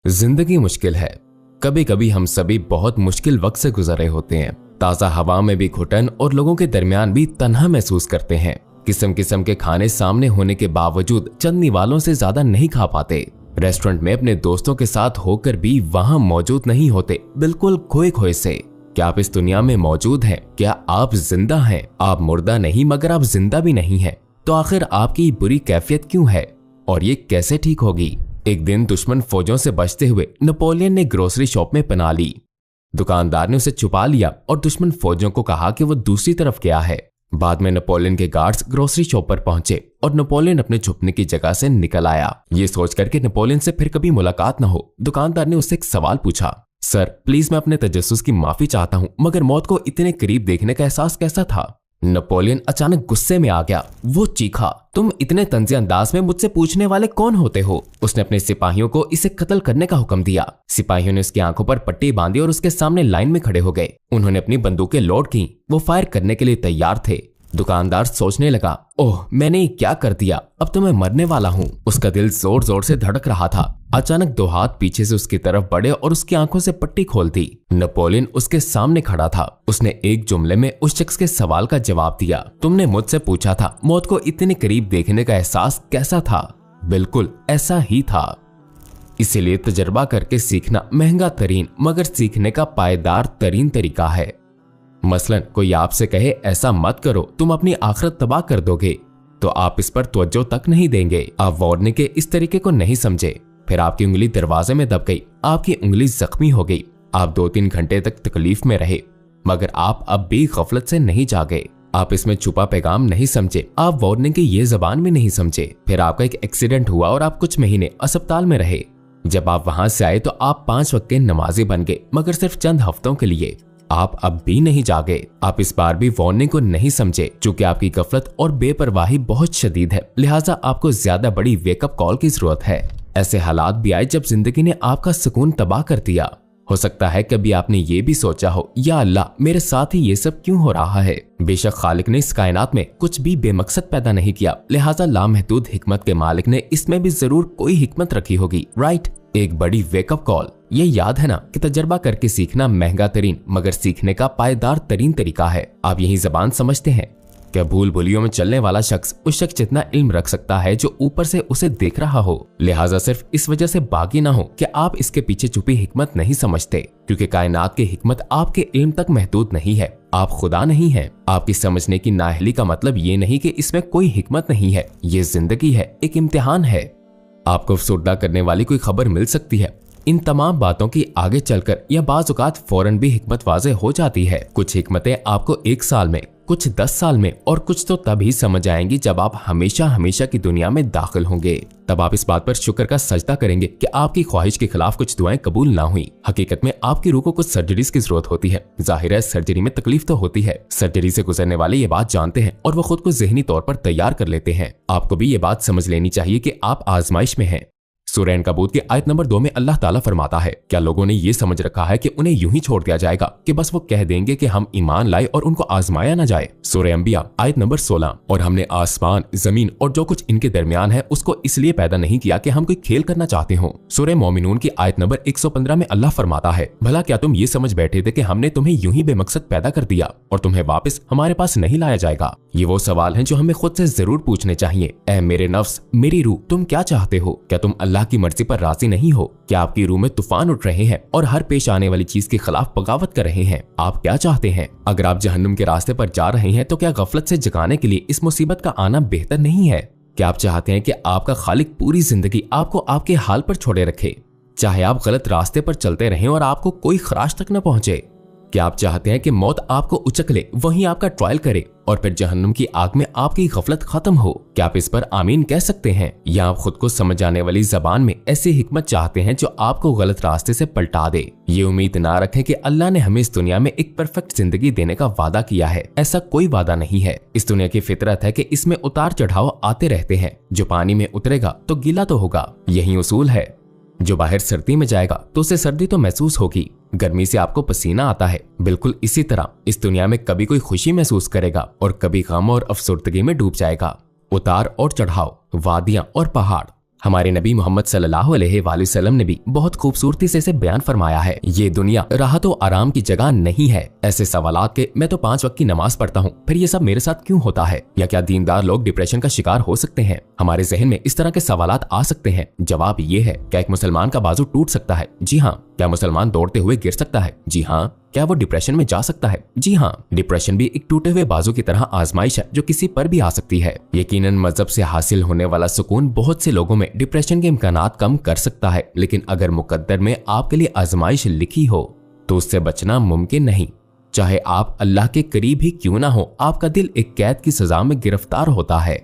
जिंदगी मुश्किल है। कभी कभी हम सभी बहुत मुश्किल वक्त से गुजर रहे होते हैं। ताजा हवा में भी घुटन और लोगों के दरमियान भी तन्हा महसूस करते हैं। किस्म किस्म के खाने सामने होने के बावजूद चंद निवालों से ज्यादा नहीं खा पाते। रेस्टोरेंट में अपने दोस्तों के साथ होकर भी वहां मौजूद नहीं होते, बिल्कुल खोए खोए से। क्या आप इस दुनिया में मौजूद हैं? क्या आप जिंदा हैं? आप मुर्दा नहीं मगर आप जिंदा भी नहीं हैं। तो आखिर आपकी बुरी कैफियत क्यों है और ये कैसे ठीक होगी? एक दिन दुश्मन फौजों से बचते हुए नेपोलियन ने ग्रोसरी शॉप में पनाह ली। दुकानदार ने उसे छुपा लिया और दुश्मन फौजों को कहा कि वो दूसरी तरफ गया है। बाद में नेपोलियन के गार्ड्स ग्रोसरी शॉप पर पहुंचे और नेपोलियन अपने छुपने की जगह से निकल आया। ये सोचकर कि नेपोलियन से फिर कभी मुलाकात न हो, दुकानदार ने उससे एक सवाल पूछा। सर प्लीज, मैं अपने तजस्सुस की माफी चाहता हूँ, मगर मौत को इतने करीब देखने का एहसास कैसा था? नेपोलियन अचानक गुस्से में आ गया। वो चीखा, तुम इतने तंज़ी अंदाज में मुझसे पूछने वाले कौन होते हो? उसने अपने सिपाहियों को इसे कत्ल करने का हुक्म दिया। सिपाहियों ने उसकी आंखों पर पट्टी बांधी और उसके सामने लाइन में खड़े हो गए। उन्होंने अपनी बंदूकें लोड की। वो फायर करने के लिए तैयार थे। दुकानदार सोचने लगा, ओह मैंने ये क्या कर दिया, अब तो मैं मरने वाला हूँ। उसका दिल जोर जोर से धड़क रहा था। अचानक दो हाथ पीछे से उसकी तरफ बढ़े और उसकी आंखों से पट्टी खोल दी। नेपोलियन उसके सामने खड़ा था। उसने एक जुमले में उस शख्स के सवाल का जवाब दिया, तुमने मुझसे पूछा था मौत को इतने करीब देखने का एहसास कैसा था? बिल्कुल ऐसा ही था। इसीलिए तजर्बा करके सीखना महंगा तरीन मगर सीखने का पायदार तरीन तरीका है। मसलन कोई आपसे कहे ऐसा मत करो, तुम अपनी आखिरत तबाह कर दोगे, तो आप इस पर तवज्जो तक नहीं देंगे। आप वार्निंग के इस तरीके को नहीं समझे। फिर आपकी उंगली दरवाजे में दब गई, आपकी उंगली जख्मी हो गई। आप 2-3 घंटे तक तकलीफ में रहे, मगर आप अब भी गफलत से नहीं जागे। आप इसमें छुपा पैगाम नहीं समझे, आप वार्निंग की ये जबान भी नहीं समझे। फिर आपका एक एक्सीडेंट हुआ और आप कुछ महीने अस्पताल में रहे। जब आप वहां से आए तो आप 5 वक्त के नमाजी बन गए, मगर सिर्फ चंद हफ्तों के लिए। आप अब भी नहीं जागे। आप इस बार भी वार्निंग को नहीं समझे। चूंकि आपकी गफलत और बेपरवाही बहुत शदीद है, लिहाजा आपको ज्यादा बड़ी वेकअप कॉल की जरूरत है। ऐसे हालात भी आए जब जिंदगी ने आपका सुकून तबाह कर दिया। हो सकता है कभी आपने ये भी सोचा हो, या अल्लाह मेरे साथ ही ये सब क्यों हो रहा है? बेशक खालिक ने इस कायनात में कुछ भी बेमकसद पैदा नहीं किया, लिहाजा लामहदूद हिकमत के मालिक ने इसमें भी जरूर कोई हिकमत रखी होगी, राइट? एक बड़ी वेकअप कॉल। ये याद है ना कि तजर्बा करके सीखना महंगा तरीन मगर सीखने का पायदार तरीन तरीका है। आप यही जबान समझते हैं? क्या भूल भुलियों में चलने वाला शख्स उस शख्स जितना इल्म रख सकता है जो ऊपर से उसे देख रहा हो? लिहाजा सिर्फ इस वजह से बागी ना हो कि आप इसके पीछे छुपी हिकमत नहीं समझते, क्योंकि कायनात की हिकमत आपके इल्म तक महदूद नहीं है। आप खुदा नहीं है। आपकी समझने की नाअहली का मतलब ये नहीं कि इसमें कोई हिकमत नहीं है। ये जिंदगी है, एक इम्तिहान है। आपको अफसुर्दा करने वाली कोई खबर मिल सकती है। इन तमाम बातों की आगे चलकर या बाज़ औक़ात फौरन भी हिकमत वाज़े हो जाती है। कुछ हिकमतें आपको 1 साल में, कुछ 10 साल में और कुछ तो तभी समझ आएंगी जब आप हमेशा हमेशा की दुनिया में दाखिल होंगे। तब आप इस बात पर शुक्र का सजदा करेंगे कि आपकी ख्वाहिश के खिलाफ कुछ दुआएं कबूल ना हुई। हकीकत में आपकी रूह को कुछ सर्जरीज की जरूरत होती है। जाहिर है सर्जरी में तकलीफ तो होती है। सर्जरी से गुजरने वाले ये बात जानते हैं और वो खुद को ज़हनी तौर पर तैयार कर लेते हैं। आपको भी ये बात समझ लेनी चाहिए कि आप आजमाइश में हैं। सूरह अनकबूत की आयत नंबर 2 में अल्लाह ताला फरमाता है, क्या लोगों ने ये समझ रखा है कि उन्हें यूं ही छोड़ दिया जाएगा कि बस वो कह देंगे कि हम ईमान लाए और उनको आजमाया ना जाए? सूरह अंबिया आयत नंबर 16। और हमने आसमान, जमीन और जो कुछ इनके दरमियान है उसको इसलिए पैदा नहीं किया कि हम कोई खेल करना चाहते हो। सूरह मोमिनून की आयत नंबर 115 में अल्लाह फरमाता है, भला क्या तुम ये समझ बैठे थे कि हमने तुम्हें यूं ही बेमकसद पैदा कर दिया और तुम्हें वापस हमारे पास नहीं लाया जाएगा? ये वो सवाल हैं जो हमें खुद से जरूर पूछने चाहिए। ऐ मेरे नफ्स, मेरी रूह, तुम क्या चाहते हो? क्या तुम अल्लाह की मर्जी पर राजी नहीं हो? क्या आपकी रूह में तूफान उठ रहे हैं और हर पेश आने वाली चीज के खिलाफ बगावत कर रहे हैं? आप क्या चाहते हैं? अगर आप जहन्नुम के रास्ते पर जा रहे हैं तो क्या गफलत से जगाने के लिए इस मुसीबत का आना बेहतर नहीं है? क्या आप चाहते हैं कि आपका खालिक पूरी जिंदगी आपको आपके हाल पर छोड़े रखे, चाहे आप गलत रास्ते पर चलते रहें और आपको कोई खराश तक न पहुंचे? क्या आप चाहते हैं कि मौत आपको उचक ले, वहीं आपका ट्रायल करे और फिर जहन्नुम की आग में आपकी गफलत खत्म हो? क्या आप इस पर आमीन कह सकते हैं? या आप खुद को समझ आने वाली जबान में ऐसी हिकमत चाहते हैं जो आपको गलत रास्ते से पलटा दे? ये उम्मीद ना रखें कि अल्लाह ने हमें इस दुनिया में एक परफेक्ट जिंदगी देने का वादा किया है। ऐसा कोई वादा नहीं है। इस दुनिया की फितरत है कि इसमें उतार चढ़ाव आते रहते हैं। जो पानी में उतरेगा तो गीला तो होगा, यही उसूल है। जो बाहर सर्दी में जाएगा तो उसे सर्दी तो महसूस होगी। गर्मी से आपको पसीना आता है, बिल्कुल इसी तरह इस दुनिया में कभी कोई खुशी महसूस करेगा और कभी गम और अफसुर्दगी में डूब जाएगा। उतार और चढ़ाव, वादियां और पहाड़, हमारे नबी मोहम्मद सल्लल्लाहु अलैहि वसल्लम ने भी बहुत खूबसूरती से इसे बयान फरमाया है। ये दुनिया राहत और आराम की जगह नहीं है। ऐसे सवालात के मैं तो 5 वक्त की नमाज पढ़ता हूँ, फिर ये सब मेरे साथ क्यों होता है? या क्या दीनदार लोग डिप्रेशन का शिकार हो सकते हैं? हमारे जहन में इस तरह के सवालात आ सकते हैं। जवाब ये है, क्या एक मुसलमान का बाजू टूट सकता है? जी हाँ। क्या मुसलमान दौड़ते हुए गिर सकता है? जी हाँ। क्या वो डिप्रेशन में जा सकता है? जी हाँ। डिप्रेशन भी एक टूटे हुए बाजू की तरह आजमाइश है जो किसी पर भी आ सकती है। यकीनन मजहब से हासिल होने वाला सुकून बहुत से लोगों में डिप्रेशन के इम्कानात कम कर सकता है, लेकिन अगर मुकद्दर में आपके लिए आजमाइश लिखी हो तो उससे बचना मुमकिन नहीं। चाहे आप अल्लाह के करीब ही क्यों ना हो, आपका दिल एक कैद की सजा में गिरफ्तार होता है।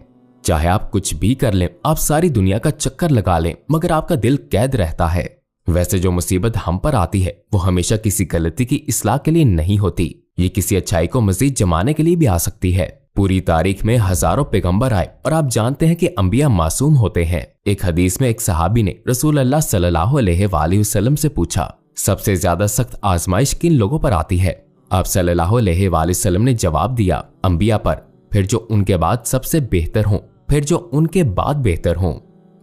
चाहे आप कुछ भी कर लें, आप सारी दुनिया का चक्कर लगा लें, मगर आपका दिल कैद रहता है। वैसे जो मुसीबत हम पर आती है वो हमेशा किसी गलती की इस्लाह के लिए नहीं होती, ये किसी अच्छाई को मजीद जमाने के लिए भी आ सकती है। पूरी तारीख में हजारों पैगंबर आए और आप जानते हैं कि अंबिया मासूम होते हैं। एक हदीस में एक सहाबी ने रसूल अल्लाह सल्लल्लाहु अलैहि वसल्लम से पूछा, सबसे ज्यादा सख्त आजमाइश किन लोगों पर आती है? आप सल्लल्लाहु अलैहि वसल्लम ने जवाब दिया, अंबिया पर, फिर जो उनके बाद सबसे बेहतर हों, फिर जो उनके बाद बेहतर हों।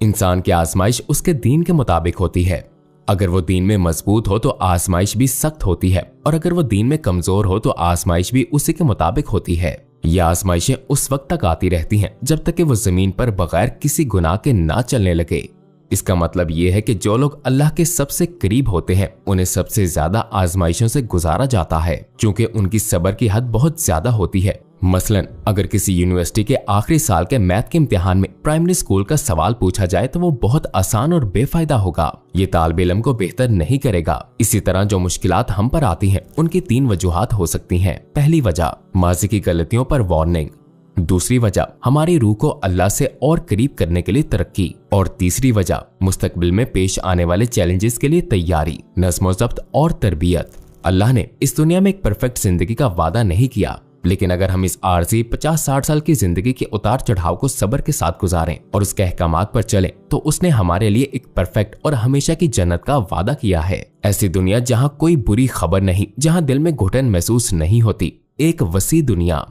इंसान की आजमाइश उसके दीन के मुताबिक होती है। अगर वो दीन में मजबूत हो तो आजमाइश भी सख्त होती है, और अगर वो दीन में कमजोर हो तो आजमाइश भी उसी के मुताबिक होती है। ये आजमाइशें उस वक्त तक आती रहती हैं जब तक कि वो जमीन पर बगैर किसी गुनाह के ना चलने लगे। इसका मतलब ये है कि जो लोग अल्लाह के सबसे करीब होते हैं उन्हें सबसे ज्यादा आजमाइशों से गुजारा जाता है, क्योंकि उनकी सब्र की हद बहुत ज्यादा होती है। मसलन अगर किसी यूनिवर्सिटी के आखिरी साल के मैथ के इम्तिहान में प्राइमरी स्कूल का सवाल पूछा जाए तो वो बहुत आसान और बेफायदा होगा। ये तालिब इल्म को बेहतर नहीं करेगा। इसी तरह जो मुश्किलात हम पर आती हैं उनकी 3 वजूहात हो सकती हैं। पहली वजह, माजी की गलतियों पर वार्निंग। दूसरी वजह, हमारी रूह को अल्लाह से और करीब करने के लिए तरक्की। और तीसरी वजह, मुस्तकबिल में पेश आने वाले चैलेंजेस के लिए तैयारी, नज़्म ज़ब्त और तरबियत। अल्लाह ने इस दुनिया में एक परफेक्ट जिंदगी का वादा नहीं किया, लेकिन अगर हम इस आर्जी 50-60 साल की जिंदगी के उतार चढ़ाव को सब्र के साथ गुजारें और उसके अहकामात पर चलें तो उसने हमारे लिए एक परफेक्ट और हमेशा की जन्नत का वादा किया है। ऐसी दुनिया जहां कोई बुरी खबर नहीं, जहां दिल में घुटन महसूस नहीं होती, एक वसी दुनिया।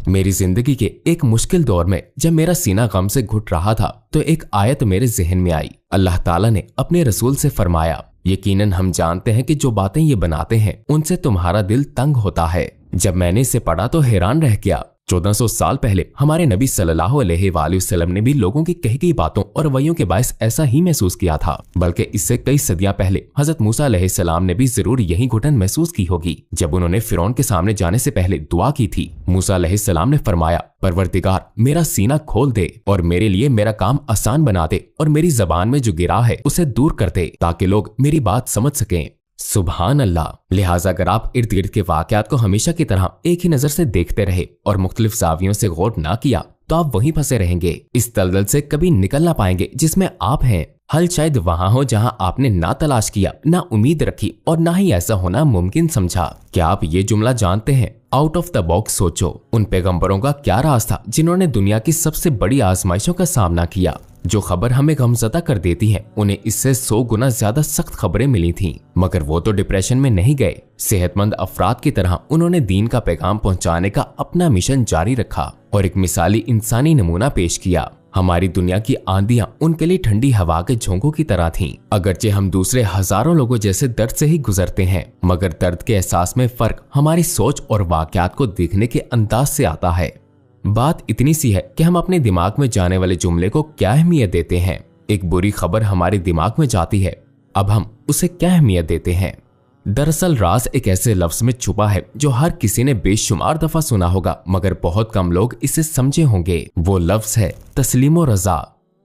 मेरी जिंदगी के एक मुश्किल दौर में जब मेरा सीना गम से घुट रहा था तो एक आयत मेरे जहन में आई। अल्लाह ताला ने अपने रसूल से फरमाया, यकीनन हम जानते हैं कि जो बातें ये बनाते हैं उनसे तुम्हारा दिल तंग होता है। जब मैंने इसे पढ़ा तो हैरान रह गया। 1400 साल पहले हमारे नबी सल्लल्लाहु अलैहि वसल्लम ने भी लोगों की कही गई बातों और रवैयों के बायस ऐसा ही महसूस किया था, बल्कि इससे कई सदियां पहले हजरत मूसा अलैहिस्सलाम ने भी जरूर यही घुटन महसूस की होगी जब उन्होंने फिरौन के सामने जाने से पहले दुआ की थी। मूसा अलैहिस्सलाम ने फरमाया, परवरदिगार मेरा सीना खोल दे और मेरे लिए मेरा काम आसान बना दे और मेरी जबान में जो गिरा है उसे दूर कर दे ताकि लोग मेरी बात समझ सकें। सुभान अल्लाह। लिहाजा अगर आप इर्द गिर्द के वाकयात को हमेशा की तरह एक ही नजर से देखते रहे और मुख्तलिफ जावियों से गौर ना किया तो आप वहीं फंसे रहेंगे। इस दलदल से कभी निकल ना पाएंगे जिसमें आप हैं। हल शायद वहां हो जहां आपने ना तलाश किया, ना उम्मीद रखी और ना ही ऐसा होना मुमकिन समझा। क्या आप ये जुमला जानते हैं? आउट ऑफ द बॉक्स सोचो। उन पैगंबरों का क्या राज था जिन्होंने दुनिया की सबसे बड़ी आजमाइशों का सामना किया। जो खबर हमें गमज़दा कर देती है उन्हें इससे 100 गुना ज्यादा सख्त खबरें मिली थीं, मगर वो तो डिप्रेशन में नहीं गए। सेहतमंद अफराद की तरह उन्होंने दीन का पैगाम पहुंचाने का अपना मिशन जारी रखा और एक मिसाली इंसानी नमूना पेश किया। हमारी दुनिया की आंधियां उनके लिए ठंडी हवा के झोंकों की तरह थीं। अगरचे हम दूसरे हजारों लोगों जैसे दर्द से ही गुजरते हैं, मगर दर्द के एहसास में फर्क हमारी सोच और वाकयात को देखने के अंदाज से आता है। बात इतनी सी है कि हम अपने दिमाग में जाने वाले जुमले को क्या अहमियत देते हैं। एक बुरी खबर हमारे दिमाग में जाती है, अब हम उसे क्या अहमियत देते हैं? दरअसल राज एक ऐसे लफ्ज में छुपा है जो हर किसी ने बेशुमार दफा सुना होगा, मगर बहुत कम लोग इसे समझे होंगे। वो लफ्ज है तस्लीम और रजा।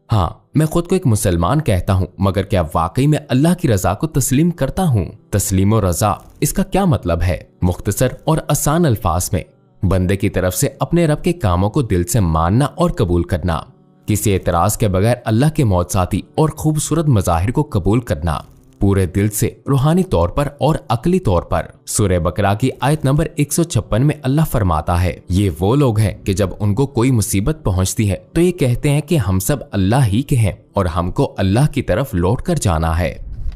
हाँ, मैं खुद को एक मुसलमान कहता हूँ, मगर क्या वाकई में अल्लाह की रजा को तस्लीम करता हूँ? तस्लीम और रजा, इसका क्या मतलब है? मुख्तसर और आसान अल्फाज में, बंदे की तरफ से अपने रब के कामों को दिल से मानना और कबूल करना, किसी एतराज के बगैर अल्लाह के मौजज़ाती और खूबसूरत मज़ाहिर को कबूल करना, पूरे दिल से, रूहानी तौर पर और अकली तौर पर। सूरह बकरा की आयत नंबर 156 में अल्लाह फरमाता है, ये वो लोग हैं कि जब उनको कोई मुसीबत पहुंचती है तो ये कहते हैं कि हम सब अल्लाह ही के हैं और हमको अल्लाह की तरफ लौट कर जाना है।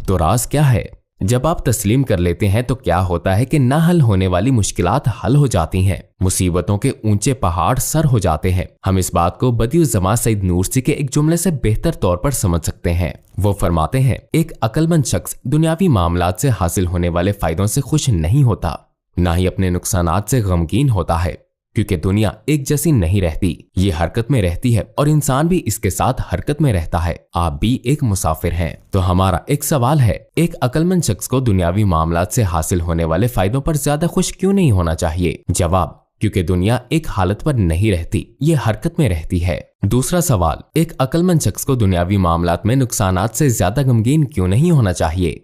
तो राज क्या है? जब आप तस्लीम कर लेते हैं तो क्या होता है कि ना हल होने वाली मुश्किलात हल हो जाती हैं, मुसीबतों के ऊंचे पहाड़ सर हो जाते हैं। हम इस बात को बदिउज़्ज़मान सईद नूरसी के एक जुमले से बेहतर तौर पर समझ सकते हैं। वो फरमाते हैं, एक अक्लमंद शख्स दुनियावी मामलात से हासिल होने वाले फायदों से खुश नहीं होता, ना ही अपने नुकसानात से गमगीन होता है, क्योंकि दुनिया एक जैसी नहीं रहती, ये हरकत में रहती है और इंसान भी इसके साथ हरकत में रहता है। आप भी एक मुसाफिर हैं। तो हमारा एक सवाल है, एक अक्लमंद शख्स को दुनियावी मामलात से हासिल होने वाले फायदों पर ज्यादा खुश क्यों नहीं होना चाहिए? जवाब, क्योंकि दुनिया एक हालत पर नहीं रहती, ये हरकत में रहती है। दूसरा सवाल, एक अक्लमंद शख्स को दुनियावी मामलात में नुकसानात से ज्यादा गमगीन क्यों नहीं होना चाहिए?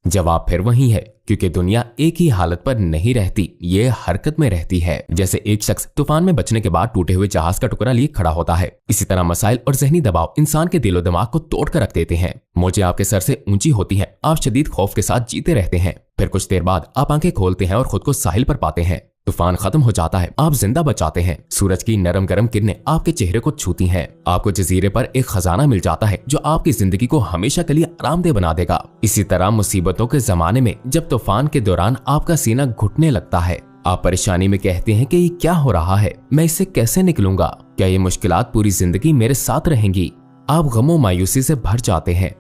जवाब फिर वही है, क्योंकि दुनिया एक ही हालत पर नहीं रहती, ये हरकत में रहती है। जैसे एक शख्स तूफान में बचने के बाद टूटे हुए जहाज का टुकड़ा लिए खड़ा होता है, इसी तरह मसाइल और जहनी दबाव इंसान के दिलो दिमाग को तोड़ कर रख देते हैं। मौजें आपके सर से ऊंची होती हैं, आप शदीद खौफ के साथ जीते रहते हैं। फिर कुछ देर बाद आप आंखें खोलते हैं और खुद को साहिल पर पाते हैं। तूफान खत्म हो जाता है, आप जिंदा बच जाते हैं। सूरज की नरम गरम किरणें आपके चेहरे को छूती हैं। आपको जजीरे पर एक खजाना मिल जाता है जो आपकी जिंदगी को हमेशा के लिए आरामदेह बना देगा। इसी तरह मुसीबतों के जमाने में जब तूफान के दौरान आपका सीना घुटने लगता है, आप परेशानी में कहते हैं कि ये क्या हो रहा है, मैं इससे कैसे निकलूंगा, क्या ये मुश्किलात पूरी जिंदगी मेरे साथ रहेंगी? आप गमो मायूसी से भर जाते हैं।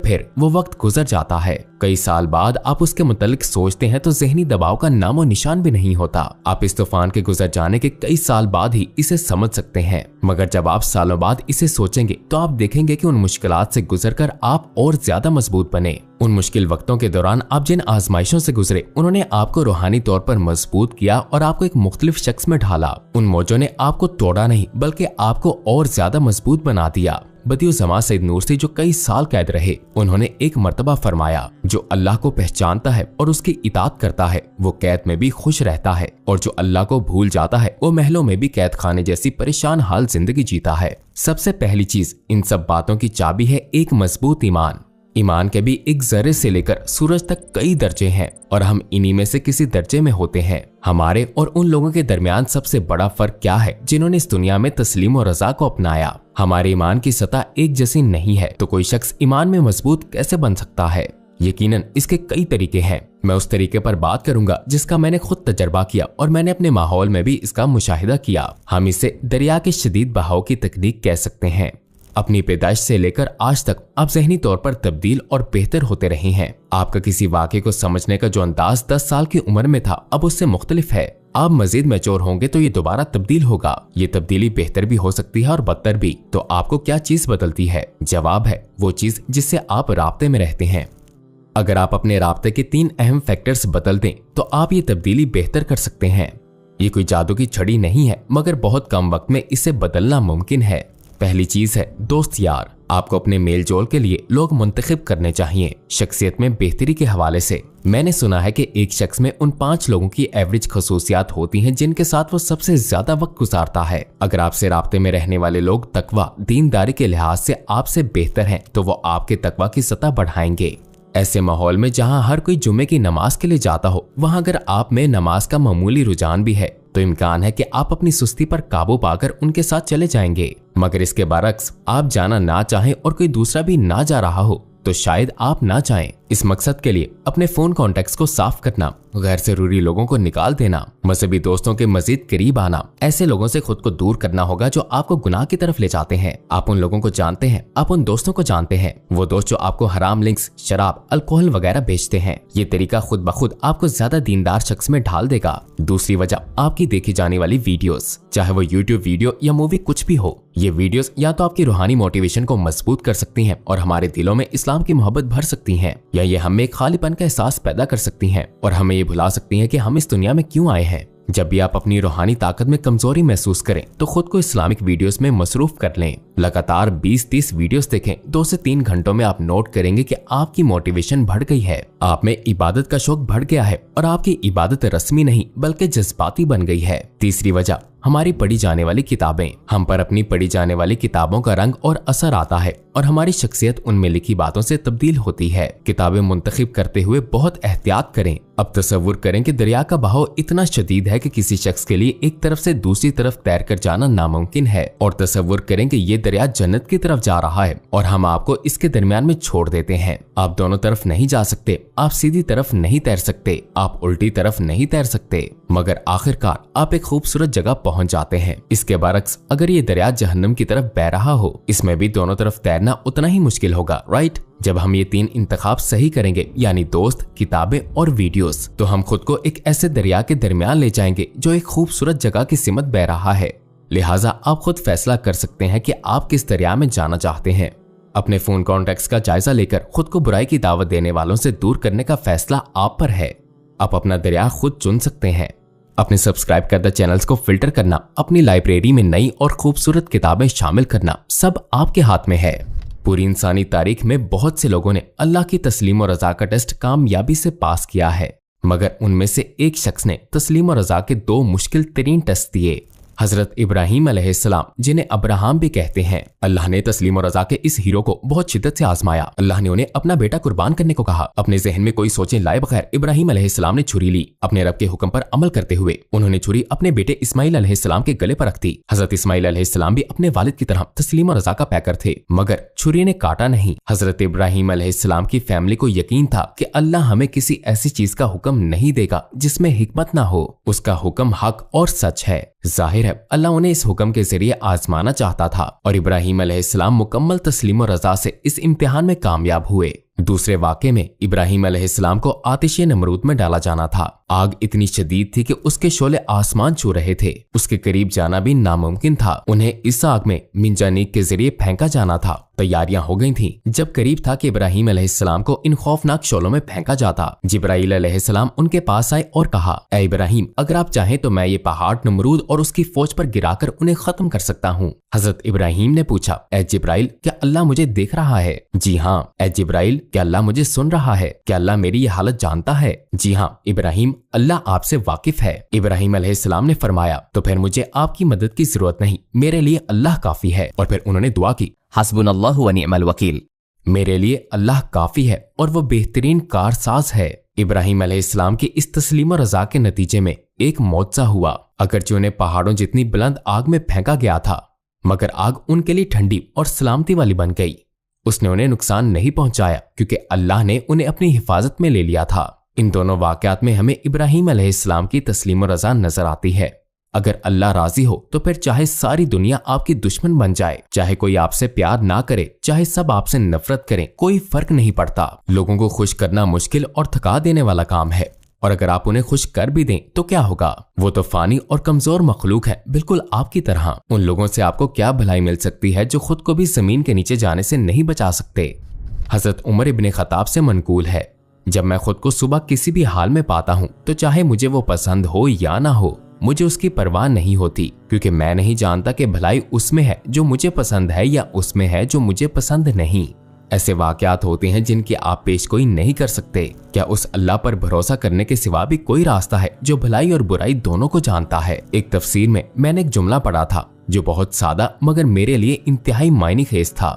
फिर वो वक्त गुजर जाता है, कई साल बाद आप उसके मुतालिक सोचते हैं तो जहनी दबाव का नामो निशान भी नहीं होता। आप इस तूफान के गुजर जाने के कई साल बाद ही इसे समझ सकते हैं, मगर जब आप सालों बाद इसे सोचेंगे तो आप देखेंगे कि उन मुश्किलात से गुजरकर आप और ज्यादा मजबूत बने। उन मुश्किल वक्तों के दौरान आप जिन आजमाइशों से गुजरे, उन्होंने आपको रूहानी तौर पर मजबूत किया और आपको एक मुख्तलिफ शख्स में ढाला। उन मौजों ने आपको तोड़ा नहीं, बल्कि आपको और ज्यादा मजबूत बना दिया। बदिउज़्ज़मान सईद नूरसी जो कई साल कैद रहे, उन्होंने एक मर्तबा फरमाया, जो अल्लाह को पहचानता है और उसकी इताअत करता है, वो कैद में भी खुश रहता है, और जो अल्लाह को भूल जाता है, वो महलों में भी कैद खाने जैसी परेशान हाल जिंदगी जीता है। सबसे पहली चीज इन सब बातों की चाबी है एक मजबूत ईमान। ईमान के भी एक जर्रे से लेकर सूरज तक कई दर्जे हैं और हम इन्हीं में से किसी दर्जे में होते हैं। हमारे और उन लोगों के दरमियान सबसे बड़ा फर्क क्या है जिन्होंने इस दुनिया में तस्लीम और रजा को अपनाया। हमारे ईमान की सतह एक जैसी नहीं है, तो कोई शख्स ईमान में मजबूत कैसे बन सकता है? यकीनन इसके कई तरीके हैं। मैं उस तरीके पर बात करूंगा जिसका मैंने खुद तजर्बा किया और मैंने अपने माहौल में भी इसका मुशाहिदा किया। हम इसे दरिया के शदीद बहाव की तकनीक कह सकते हैं। अपनी पैदाइश से लेकर आज तक आप ज़हनी तौर पर तब्दील और बेहतर होते रहे हैं। आपका किसी वाक़े को समझने का जो अंदाज 10 साल की उम्र में था, अब उससे मुख्तलिफ है। आप मजीद मैच्योर होंगे तो ये दोबारा तब्दील होगा। ये तब्दीली बेहतर भी हो सकती है और बदतर भी। तो आपको क्या चीज बदलती है? जवाब है वो चीज जिससे आप राब्ते में रहते हैं। अगर आप अपने राब्ते के 3 अहम फैक्टर्स बदल दें तो आप ये तब्दीली बेहतर कर सकते हैं। ये कोई जादू की छड़ी नहीं है, मगर बहुत कम वक्त में इसे बदलना मुमकिन है। पहली चीज है दोस्त यार। आपको अपने मेल जोल के लिए लोग मुंतखब करने चाहिए, शख्सियत में बेहतरी के हवाले से। मैंने सुना है कि एक शख्स में उन 5 लोगों की एवरेज खसूसियात होती हैं जिनके साथ वो सबसे ज्यादा वक्त गुजारता है। अगर आपसे राब्ते में रहने वाले लोग तकवा, दीनदारी के लिहाज से आपसे बेहतर हैं, तो वो आपके तकवा की सतह बढ़ाएंगे। ऐसे माहौल में जहां हर कोई जुम्मे की नमाज के लिए जाता हो, वहां अगर आप में नमाज का मामूली रुझान भी है तो इम्कान है कि आप अपनी सुस्ती पर काबू पाकर उनके साथ चले जाएंगे। मगर इसके बरक्स आप जाना ना चाहें और कोई दूसरा भी ना जा रहा हो तो शायद आप ना चाहें। इस मकसद के लिए अपने फोन कॉन्टेक्ट्स को साफ करना, गैर जरूरी लोगों को निकाल देना, मजहबी दोस्तों के मजीद करीब आना, ऐसे लोगों से खुद को दूर करना होगा जो आपको गुनाह की तरफ ले जाते हैं। आप उन लोगों को जानते हैं, आप उन दोस्तों को जानते हैं, वो दोस्त जो आपको हराम लिंक्स, शराब, अल्कोहल वगैरह बेचते हैं। ये तरीका खुद ब खुद आपको ज्यादा दीनदार शख्स में ढाल देगा। दूसरी वजह आपकी देखी जाने वाली वीडियोस, चाहे वो यूट्यूब वीडियो या मूवी कुछ भी हो। ये वीडियोस या तो आपकी रूहानी मोटिवेशन को मजबूत कर सकती हैं और हमारे दिलों में इस्लाम की मोहब्बत भर सकती हैं, या ये हमें खालीपन का एहसास पैदा कर सकती हैं और हमें ये भुला सकती हैं कि हम इस दुनिया में क्यों आए हैं। जब भी आप अपनी रूहानी ताकत में कमजोरी महसूस करें तो खुद को इस्लामिक वीडियोस में मसरूफ कर लें। लगातार 20-30 वीडियोस देखें। 2 से 3 घंटों में आप नोट करेंगे कि आपकी मोटिवेशन बढ़ गई है, आप में इबादत का शौक बढ़ गया है और आपकी इबादत रस्मी नहीं बल्कि जज्बाती बन गई है। तीसरी वजह हमारी पढ़ी जाने वाली किताबें। हम पर अपनी पढ़ी जाने वाली किताबों का रंग और असर आता है और हमारी शख्सियत उनमें लिखी बातों से तब्दील होती है। किताबें मुंतखिब करते हुए बहुत एहतियात करें। अब तसव्वुर करें कि दरिया का बहाव इतना शदीद है कि किसी शख्स के लिए एक तरफ से दूसरी तरफ तैर कर जाना नामुमकिन है, और तसव्वुर करें कि ये दरिया जन्नत की तरफ जा रहा है और हम आपको इसके दरमियान में छोड़ देते हैं। आप दोनों तरफ नहीं जा सकते, आप सीधी तरफ नहीं तैर सकते, आप उल्टी तरफ नहीं तैर सकते, मगर आखिरकार आप एक खूबसूरत जगह पहुंच जाते हैं। इसके बरक्स अगर ये दरिया जहन्नम की तरफ बह रहा हो, इसमें भी दोनों तरफ तैरना उतना ही मुश्किल होगा, राइट? जब हम ये 3 इंतखाब सही करेंगे, यानी दोस्त, किताबें और वीडियोस, तो हम खुद को एक ऐसे दरिया के दरमियान ले जाएंगे जो एक खूबसूरत जगह की सिमत बह रहा है। लिहाजा आप खुद फैसला कर सकते हैं कि आप किस दरिया में जाना चाहते हैं। अपने फोन कॉन्टैक्ट्स का जायजा लेकर खुद को बुराई की दावत देने वालों से दूर करने का फैसला आप पर है। आप अपना दरिया खुद चुन सकते हैं। अपने सब्सक्राइब करदा चैनल्स को फिल्टर करना, अपनी लाइब्रेरी में नई और खूबसूरत किताबें शामिल करना, सब आपके हाथ में है। पूरी इंसानी तारीख में बहुत से लोगों ने अल्लाह की तस्लीम और रजा का टेस्ट कामयाबी से पास किया है, मगर उनमें से एक शख्स ने तस्लीम और रजा के 2 मुश्किल तरीन टेस्ट दिए। हजरत इब्राहीम अलैहिस्सलाम, जिन्हें अब्राहम भी कहते हैं, अल्लाह ने तस्लीम और रजा के इस हीरो को बहुत शिद्दत से आजमाया। अल्लाह ने उन्हें अपना बेटा कुर्बान करने को कहा। अपने जहन में कोई सोचे लाए बगैर इब्राहीम अलैहिस्सलाम ने छुरी ली। अपने रब के हुक्म पर अमल करते हुए उन्होंने छुरी अपने बेटे इस्माइल अलैहिस्सलाम के गले पर रख दी। हजरत इस्माइल अलैहिस्सलाम भी अपने वालिद की तरह तस्लीम और रजा का पैकर थे, मगर छुरी ने काटा नहीं। हजरत इब्राहीम अलैहिस्सलाम की फैमिली को यकीन था कि अल्लाह हमें किसी ऐसी चीज का हुक्म नहीं देगा जिसमें हिकमत ना हो। उसका हुक्म हक और सच है। जाहिर है अल्लाह उन्हें इस हुक्म के जरिए आजमाना चाहता था और इब्राहीम अलैहिस्सलाम मुकम्मल तस्लीम और रजा से इस इम्तिहान में कामयाब हुए। दूसरे वाक़े में इब्राहीम अलैहिस्सलाम को आतिश नमरूद में डाला जाना था। आग इतनी शदीद थी कि उसके शोले आसमान छू रहे थे। उसके करीब जाना भी नामुमकिन था। उन्हें इस आग में मिंजानीक के जरिए फेंका जाना था। तैयारियां हो गई थीं। जब करीब था कि इब्राहीम अलैहिस्सलाम को इन खौफनाक शोलों में फेंका जाता, जिब्राईल अलैहिस्सलाम उनके पास आए और कहा, ऐ इब्राहीम, अगर आप चाहें तो मैं ये पहाड़ नमरूद और उसकी फौज पर गिराकर उन्हें खत्म कर सकता हूँ। हजरत इब्राहीम ने पूछा, ऐ जिब्राईल, क्या अल्लाह मुझे देख रहा है? जी हाँ। ऐ जिब्राईल, क्या अल्लाह मुझे सुन रहा है? क्या अल्लाह मेरी ये हालत जानता है? जी हाँ। इब्राहीम, अल्लाह आपसे वाकिफ है। इब्राहीम अलैहिस्सलाम ने फरमाया, तो फिर मुझे आपकी मदद की जरूरत नहीं, मेरे लिए अल्लाह काफी है। और फिर उन्होंने दुआ की, हस्बुनल्लाहु व निअमल वकील, मेरे लिए अल्लाह काफी है और वो बेहतरीन कारसाज है। इब्राहीम अलैहिस्सलाम की इस तस्लीम और रजा के नतीजे में एक मौजज़ा हुआ। अगरचे उन्हें पहाड़ों जितनी बुलंद आग में फेंका गया था, मगर आग उनके लिए ठंडी और सलामती वाली बन गई। उसने उन्हें नुकसान नहीं पहुंचाया क्योंकि अल्लाह ने उन्हें अपनी हिफाजत में ले लिया था। इन दोनों वाकयात में हमें इब्राहीम अलैहिस्सलाम की तस्लीम और रजा नजर आती है। अगर अल्लाह राजी हो तो फिर चाहे सारी दुनिया आपकी दुश्मन बन जाए, चाहे कोई आपसे प्यार ना करे, चाहे सब आपसे नफरत करें, कोई फर्क नहीं पड़ता। लोगों को खुश करना मुश्किल और थका देने वाला काम है, और अगर आप उन्हें खुश कर भी दें तो क्या होगा? वो तो फानी और कमजोर मखलूक है, बिल्कुल आपकी तरह। उन लोगों से आपको क्या भलाई मिल सकती है जो खुद को भी जमीन के नीचे जाने से नहीं बचा सकते? हजरत उमर इब्ने खत्ताब से मनकूल है, जब मैं खुद को सुबह किसी भी हाल में पाता हूँ तो चाहे मुझे वो पसंद हो या ना हो, मुझे उसकी परवाह नहीं होती, क्योंकि मैं नहीं जानता कि भलाई उसमें है जो मुझे पसंद है या उसमें है जो मुझे पसंद नहीं। ऐसे वाकयात होते हैं जिनकी आप पेशगोई नहीं कर सकते। क्या उस अल्लाह पर भरोसा करने के सिवा भी कोई रास्ता है जो भलाई और बुराई दोनों को जानता है? एक तफसीर में मैंने एक जुमला पढ़ा था जो बहुत सादा मगर मेरे लिए इंतहाई मायने खेज था।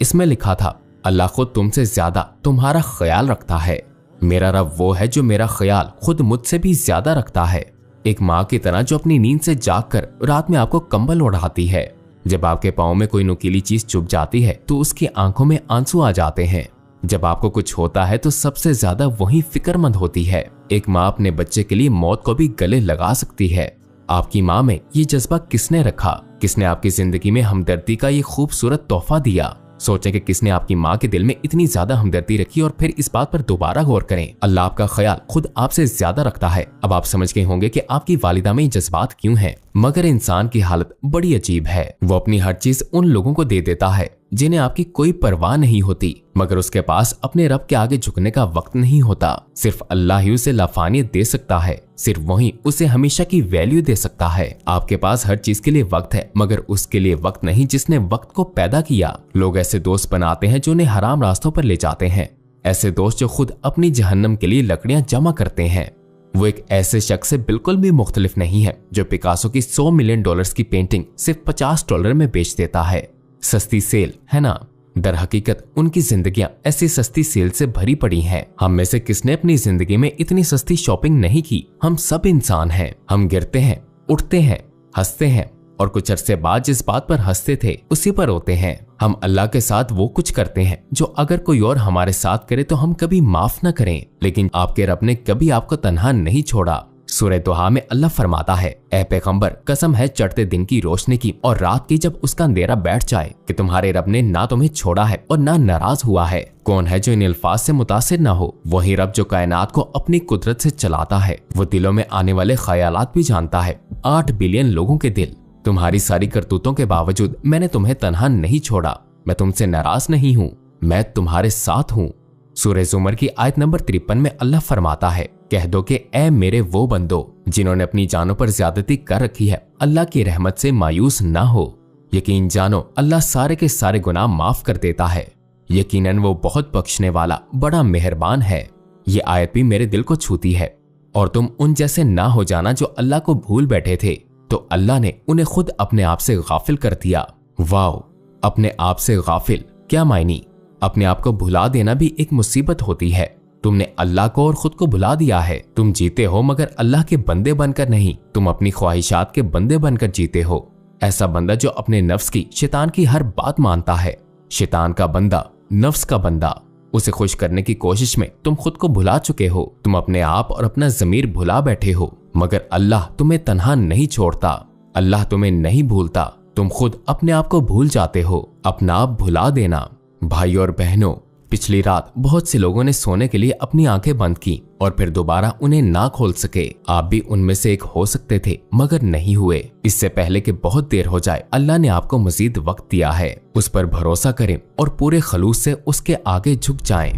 इसमें लिखा था, अल्लाह खुद तुमसे ज्यादा तुम्हारा ख्याल रखता है। मेरा रब वो है जो मेरा ख्याल खुद मुझसे भी ज्यादा रखता है। एक माँ की तरह जो अपनी नींद से जागकर रात में आपको कंबल ओढ़ाती है। जब आपके पाँव में कोई नुकीली चीज चुभ जाती है तो उसकी आंखों में आंसू आ जाते हैं। जब आपको कुछ होता है तो सबसे ज्यादा वही फिक्रमंद होती है। एक माँ अपने बच्चे के लिए मौत को भी गले लगा सकती है। आपकी माँ में ये जज्बा किसने रखा? किसने आपकी जिंदगी में हमदर्दी का ये खूबसूरत तोहफा दिया? सोचें कि किसने आपकी माँ के दिल में इतनी ज्यादा हमदर्दी रखी, और फिर इस बात पर दोबारा गौर करें। अल्लाह आपका ख्याल खुद आपसे ज्यादा रखता है। अब आप समझ गए होंगे कि आपकी वालिदा में ये जज्बात क्यों हैं। मगर इंसान की हालत बड़ी अजीब है। वो अपनी हर चीज उन लोगों को दे देता है जिन्हें आपकी कोई परवाह नहीं होती, मगर उसके पास अपने रब के आगे झुकने का वक्त नहीं होता। सिर्फ अल्लाह ही उसे लाफानियत दे सकता है, सिर्फ वही उसे हमेशा की वैल्यू दे सकता है। आपके पास हर चीज के लिए वक्त है, मगर उसके लिए वक्त नहीं जिसने वक्त को पैदा किया। लोग ऐसे दोस्त बनाते हैं जो उन्हें हराम रास्तों पर ले जाते हैं, ऐसे दोस्त जो खुद अपनी जहन्नम के लिए लकड़ियां जमा करते हैं। वो एक ऐसे शख्स से बिल्कुल भी मुख्तलिफ नहीं है जो पिकासो की $100 मिलियन की पेंटिंग सिर्फ $50 में बेच देता है। सस्ती सेल, है ना? दर हकीकत उनकी जिंदगियां ऐसी सस्ती सेल से भरी पड़ी हैं। हम में से किसने अपनी जिंदगी में इतनी सस्ती शॉपिंग नहीं की? हम सब इंसान हैं। हम गिरते हैं, उठते हैं, हंसते हैं और कुछ अरसे बाद जिस बात पर हंसते थे उसी पर रोते हैं। हम अल्लाह के साथ वो कुछ करते हैं जो अगर कोई और हमारे साथ करे तो हम कभी माफ न करें, लेकिन आपके रब ने कभी आपको तन्हा नहीं छोड़ा। सूरह दुहा में अल्लाह फरमाता है, ए पैगंबर, कसम है चढ़ते दिन की रोशनी की और रात की जब उसका अंधेरा बैठ जाए कि तुम्हारे रब ने ना तुम्हें छोड़ा है और ना नाराज हुआ है। कौन है जो इन अल्फाज से मुतासिर ना हो? वही रब जो कायनात को अपनी कुदरत से चलाता है। वो दिलों में आने वाले ख्यालात भी जानता है। 8 बिलियन लोगों के दिल। तुम्हारी सारी करतूतों के बावजूद मैंने तुम्हें तन्हा नहीं छोड़ा। मैं तुमसे नाराज नहीं हूँ, मैं तुम्हारे साथ हूँ। सूरह ज़ुमर की आयत नंबर 53 में अल्लाह फरमाता है, कह दो कि ए मेरे वो बंदो जिन्होंने अपनी जानों पर ज्यादती कर रखी है, अल्लाह की रहमत से मायूस ना हो। यकीन जानो अल्लाह सारे के सारे गुनाह माफ कर देता है। यकीनन वो बहुत बख्शने वाला, बड़ा मेहरबान है। ये आयत भी मेरे दिल को छूती है। और तुम उन जैसे ना हो जाना जो अल्लाह को भूल बैठे थे, तो अल्लाह ने उन्हें खुद अपने आप से गाफिल कर दिया। वाओ, अपने आप से गाफिल क्या मायनी? अपने आप को भुला देना भी एक मुसीबत होती है। तुमने अल्लाह को और खुद को भुला दिया है। तुम जीते हो मगर अल्लाह के बंदे बनकर नहीं, तुम अपनी ख्वाहिशात के बंदे बनकर जीते हो। ऐसा बंदा जो अपने नफ्स की, शैतान की हर बात मानता है। शैतान का बंदा, नफ्स का बंदा। उसे खुश करने की कोशिश में तुम खुद को भुला चुके हो। तुम अपने आप और अपना ज़मीर भुला बैठे हो, मगर अल्लाह तुम्हें तन्हा नहीं छोड़ता। अल्लाह तुम्हें नहीं भूलता। तुम खुद अपने आप को भूल जाते हो। अपना आप भुला देना। भाई और बहनों, पिछली रात बहुत से लोगों ने सोने के लिए अपनी आंखें बंद की और फिर दोबारा उन्हें ना खोल सके। आप भी उनमें से एक हो सकते थे मगर नहीं हुए। इससे पहले कि बहुत देर हो जाए, अल्लाह ने आपको मजीद वक्त दिया है। उस पर भरोसा करें और पूरे खलूस से उसके आगे झुक जाएं।